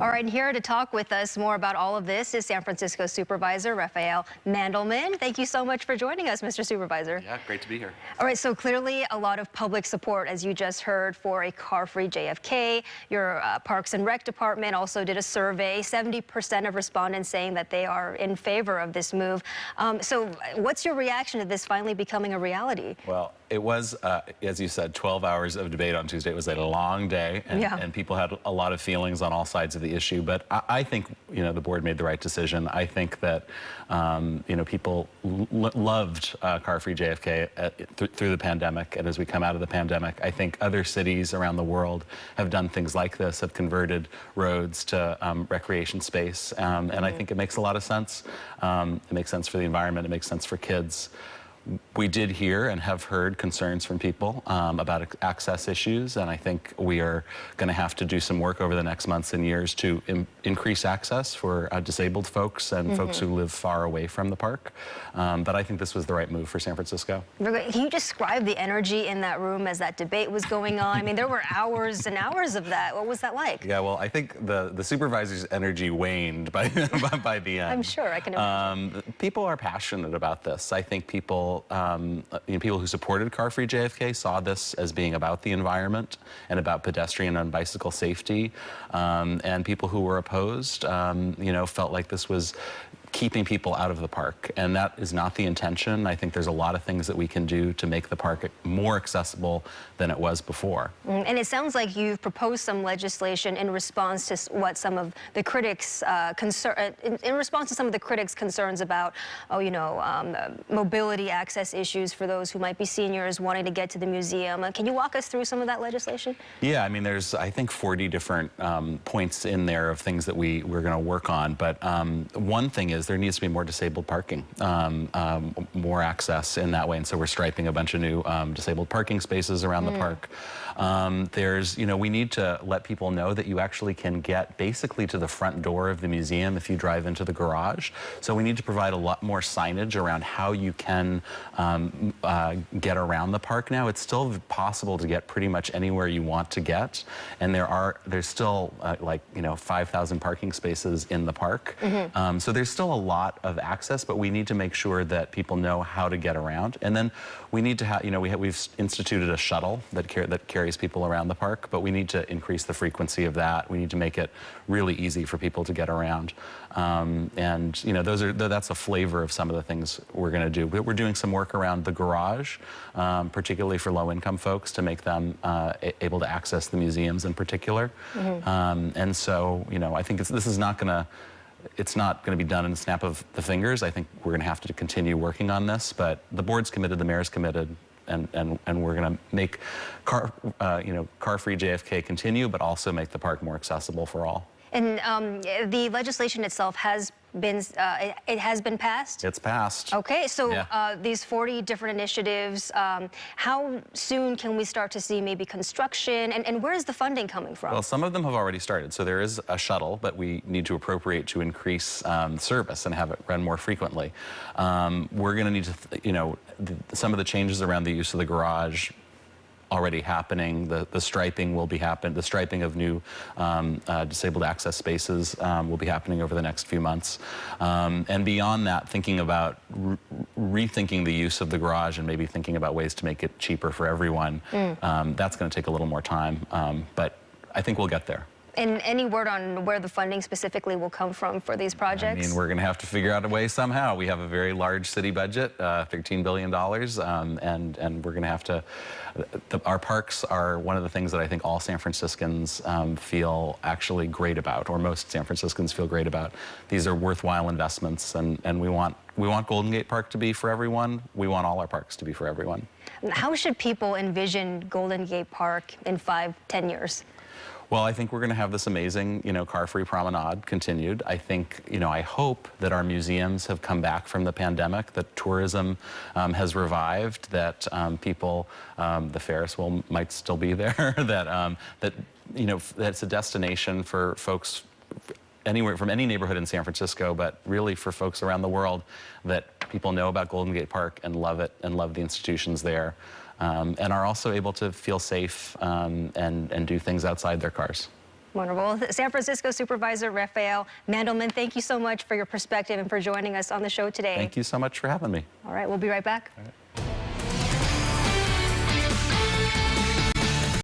All right, and here to talk with us more about all of this is San Francisco Supervisor Rafael Mandelman. Thank you so much for joining us, Mr. Supervisor. Yeah, great to be here. All right, so clearly a lot of public support, as you just heard, for a car-free JFK. Your Parks and Rec department also did a survey. 70% of respondents saying that they are in favor of this move. So what's your reaction to this finally becoming a reality? Well, it was, as you said, 12 hours of debate on Tuesday. It was a long day, and people had a lot of feelings on all sides of the issue. But I think, the board made the right decision. I think that, people loved car-free JFK through the pandemic. And as we come out of the pandemic, I think other cities around the world have done things like this, have converted roads to recreation space. And I think it makes a lot of sense. It makes sense for the environment. It makes sense for kids. We did hear and have heard concerns from people about access issues, and I think we are going to have to do some work over the next months and years to increase access for disabled folks and folks who live far away from the park. But I think this was the right move for San Francisco. Can you describe the energy in that room as that debate was going on? I mean, there were hours and hours of that. What was that like? Yeah, well, I think the supervisor's energy waned by the end. I'm sure, I can imagine. People are passionate about this. I think people who supported car-free JFK saw this as being about the environment and about pedestrian and bicycle safety, and people who were opposed, felt like this was keeping people out of the park, and that is not the intention. I think there's a lot of things that we can do to make the park more accessible than it was before. And it sounds like you've proposed some legislation in response to what some of the critics in response to some of the critics' concerns about, mobility access issues for those who might be seniors wanting to get to the museum. Can you walk us through some of that legislation? Yeah, I mean, there's, I think, 40 different points in there of things that we're going to work on. But one thing is there needs to be more disabled parking, more access in that way. And so we're striping a bunch of new disabled parking spaces around the park. We need to let people know that you actually can get basically to the front door of the museum if you drive into the garage. So we need to provide a lot more signage around how you can get around the park now. It's still possible to get pretty much anywhere you want to get. And there's still 5,000 parking spaces in the park. So there's still a lot of access, but we need to make sure that people know how to get around. And then we need to have, we've instituted a shuttle that carries people around the park, but we need to increase the frequency of that. We need to make it really easy for people to get around. That's a flavor of some of the things we're going to do. We're doing some work around the garage, particularly for low-income folks, to make them able to access the museums in particular. And so, I think it's not going to be done in the snap of the fingers. I think we're going to have to continue working on this, but the board's committed, the mayor's committed, and we're going to make car-free JFK continue, but also make the park more accessible for all. And the legislation itself has been passed? It's passed. Okay, so these 40 different initiatives, how soon can we start to see maybe construction, and where is the funding coming from? Well, some of them have already started. So there is a shuttle, but we need to appropriate to increase service and have it run more frequently. We're going to need to, some of the changes around the use of the garage already happening. The striping will be happening. The striping of new disabled access spaces will be happening over the next few months. And beyond that, thinking about rethinking the use of the garage and maybe thinking about ways to make it cheaper for everyone. That's going to take a little more time, but I think we'll get there. And any word on where the funding specifically will come from for these projects? I mean, we're going to have to figure out a way somehow. We have a very large city budget, $13 billion, and we're going to have to... Our parks are one of the things that I think all San Franciscans feel actually great about, or most San Franciscans feel great about. These are worthwhile investments, and we want Golden Gate Park to be for everyone. We want all our parks to be for everyone. How should people envision Golden Gate Park in 5-10 years? Well, I think we're going to have this amazing, car-free promenade continued. I think, I hope that our museums have come back from the pandemic, that tourism has revived, that people, the Ferris wheel might still be there, that it's a destination for folks anywhere from any neighborhood in San Francisco, but really for folks around the world, that people know about Golden Gate Park and love it and love the institutions there. And are also able to feel safe and do things outside their cars. Wonderful. San Francisco Supervisor Rafael Mandelman, thank you so much for your perspective and for joining us on the show today. Thank you so much for having me. All right, we'll be right back. All right.